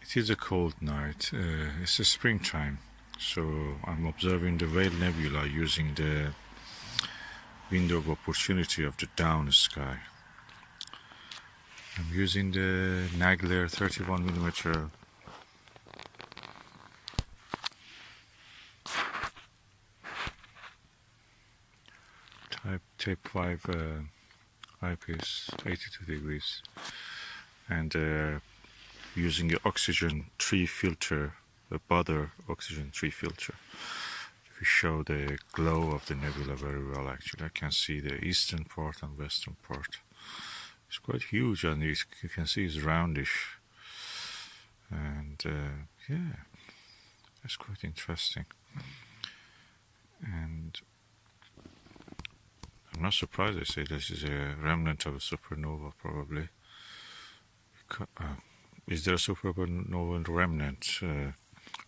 It is a cold night. It's a springtime, so I'm observing the Veil Nebula using the window of opportunity of the down sky. I'm using the Nagler 31mm Type 5 eyepiece, 82 degrees, and using the oxygen 3 filter, the Baader oxygen 3 filter. If we show the glow of the nebula very well, actually I can see the eastern part and western part. It's quite huge, and you can see it's roundish, and yeah, that's quite interesting. And I'm not surprised they say this is a remnant of a supernova, probably. Is there a supernova remnant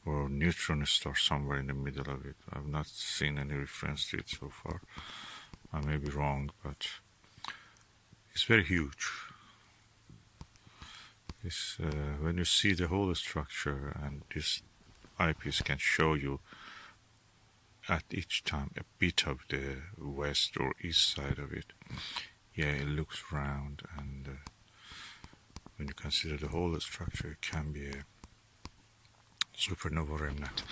or neutron star somewhere in the middle of it? I've not seen any reference to it so far. I may be wrong, but it's very huge. It's, when you see the whole structure, and this eyepiece can show you at each time a bit of the west or east side of it. Yeah, it looks round, and when you consider the whole structure, it can be a supernova remnant.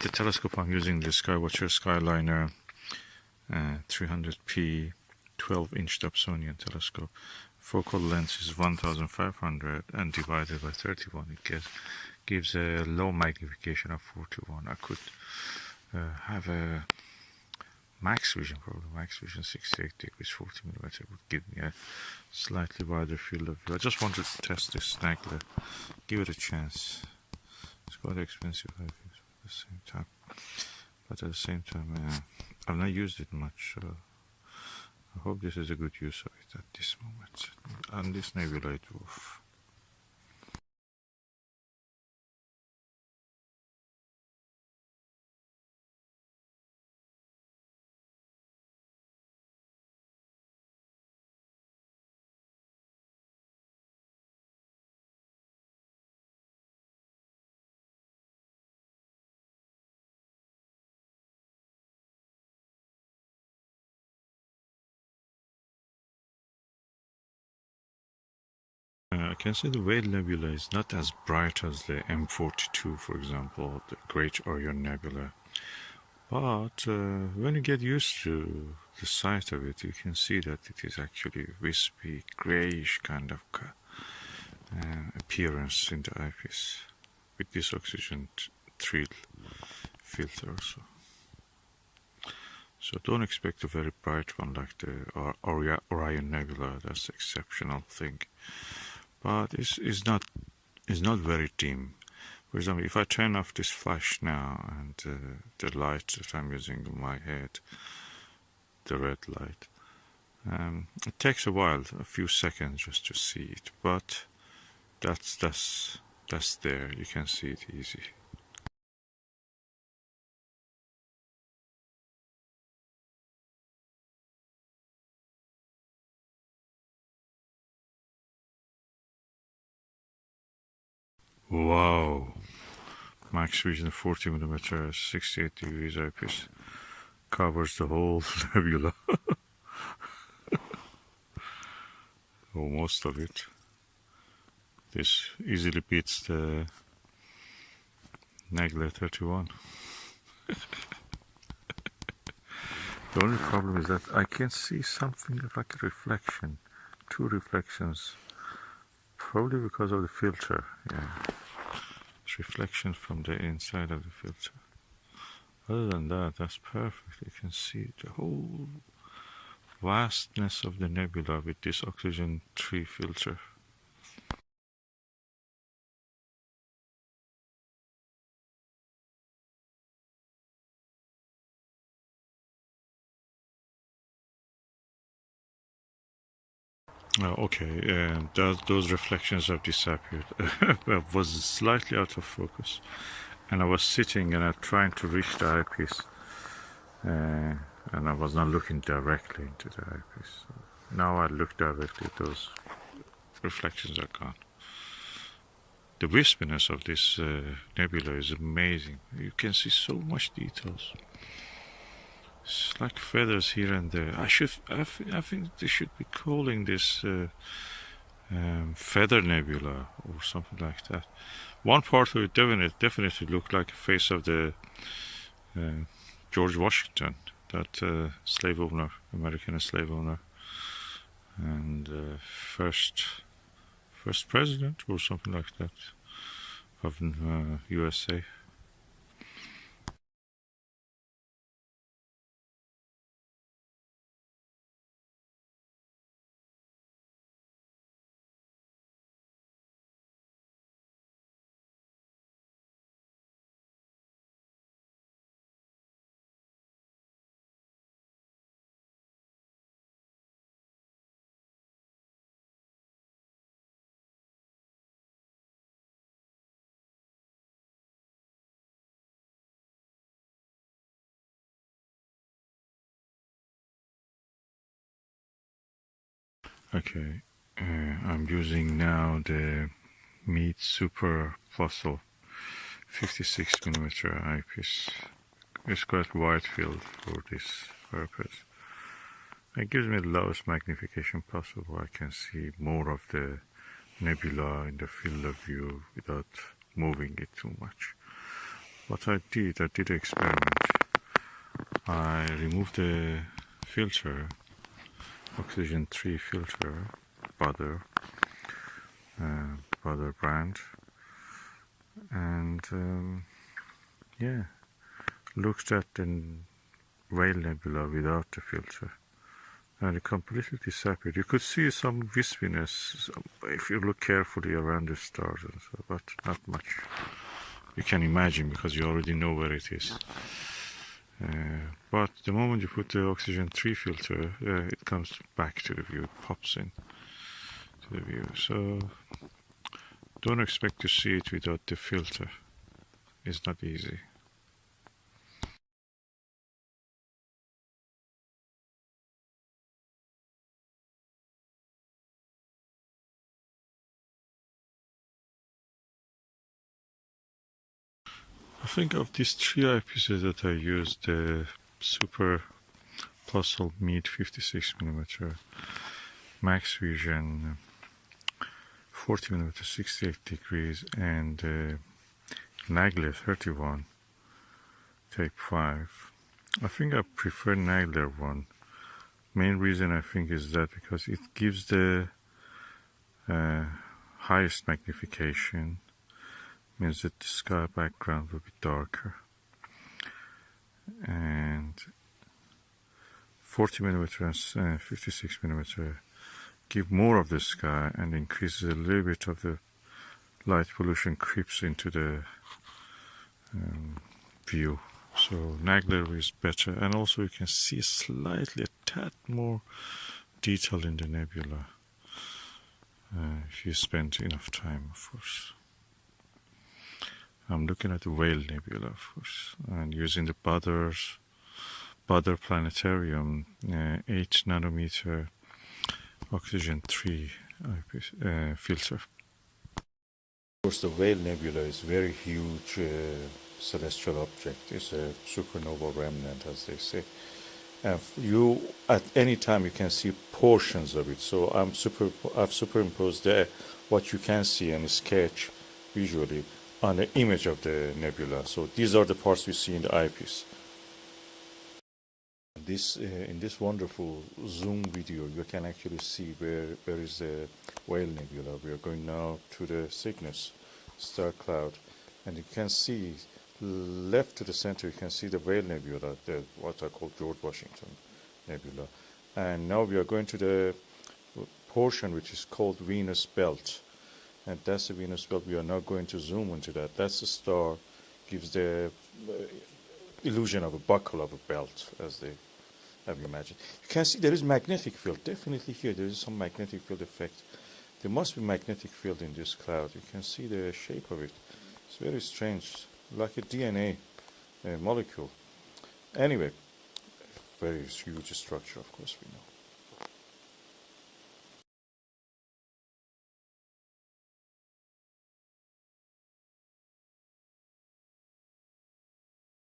The telescope I'm using, the Skywatcher Skyliner 300P 12-inch Dobsonian telescope. Focal length is 1500 and divided by 31. It gives a low magnification of 41. I could have a Maxvision, probably Maxvision 68 degrees 40mm would give me a slightly wider field of view. I just wanted to test this Nagler, give it a chance. It's quite expensive, I think, at the same time. But at the same time, I've not used it much, so I hope this is a good use of it at this moment. And this nebula dwarf. I can say the Veil Nebula is not as bright as the M42, for example, the Great Orion Nebula. But when you get used to the sight of it, you can see that it is actually wispy, grayish kind of appearance in the eyepiece with this oxygen 3 filter also. So don't expect a very bright one like the Orion Nebula. That's the exceptional thing. But it's not very dim. For example, if I turn off this flash now, and the light that I'm using in my head, the red light, it takes a while, a few seconds just to see it. But that's there. You can see it easy. Wow, Maxvision 40mm 68 degrees eyepiece covers the whole nebula. Or most of it. This easily beats the Nagler 31. The only problem is that I can see something like a reflection, 2 reflections. Probably because of the filter, yeah. It's reflection from the inside of the filter. Other than that, that's perfect. You can see the whole vastness of the nebula with this oxygen 3 filter. Okay, those reflections have disappeared. I was slightly out of focus, and I was sitting and trying to reach the eyepiece, and I was not looking directly into the eyepiece. So, Now I look directly, those reflections are gone. The wispiness of this nebula is amazing. You can see so much details. It's like feathers here and there. I think they should be calling this feather nebula or something like that. One part of it definitely looked like a face of the George Washington, that slave owner, American slave owner, and first president or something like that of USA. Okay, I'm using now the Meade Super Plossl 56mm eyepiece. It's quite wide field for this purpose. It gives me the lowest magnification possible. I can see more of the nebula in the field of view without moving it too much. What I did an experiment. I removed the filter, oxygen 3 filter, Baader brand, and yeah, looked at the Veil Nebula without the filter, and it completely disappeared. You could see some wispiness if you look carefully around the stars and so, but not much. You can imagine because you already know where it is. But the moment you put the oxygen 3 filter, it comes back to the view, it pops in to the view. So don't expect to see it without the filter. It's not easy. I think of these 3 eyepieces that I used, the Super Plossl Meade 56mm, Maxvision 40mm 68 degrees, and Nagler 31 tape 5. I think I prefer Nagler one. Main reason I think is that because it gives the highest magnification, means that the sky background will be darker, and 40mm and 56mm give more of the sky and increases a little bit of the light pollution creeps into the view. So Nagler is better, and also you can see slightly a tad more detail in the nebula if you spend enough time, of course. I'm looking at the Veil Nebula, of course, and using the Baader Planetarium 8 nanometer oxygen 3 filter. Of course, the Veil Nebula is a very huge celestial object. It's a supernova remnant, as they say. You at any time you can see portions of it. So I've superimposed there what you can see in a sketch visually on the image of the nebula. So these are the parts we see in the eyepiece. In this wonderful zoom video, you can actually see where is the Veil Nebula. We are going now to the Cygnus star cloud, and you can see left to the center. You can see the Veil Nebula, what I call George Washington Nebula, and now we are going to the portion which is called Venus Belt. And that's the Venus Belt. We are now going to zoom into that. That's the star, gives the illusion of a buckle of a belt, as they have imagined. You can see there is magnetic field. Definitely here there is some magnetic field effect. There must be magnetic field in this cloud. You can see the shape of it. It's very strange, like a DNA molecule. Anyway, very huge structure, of course, we know.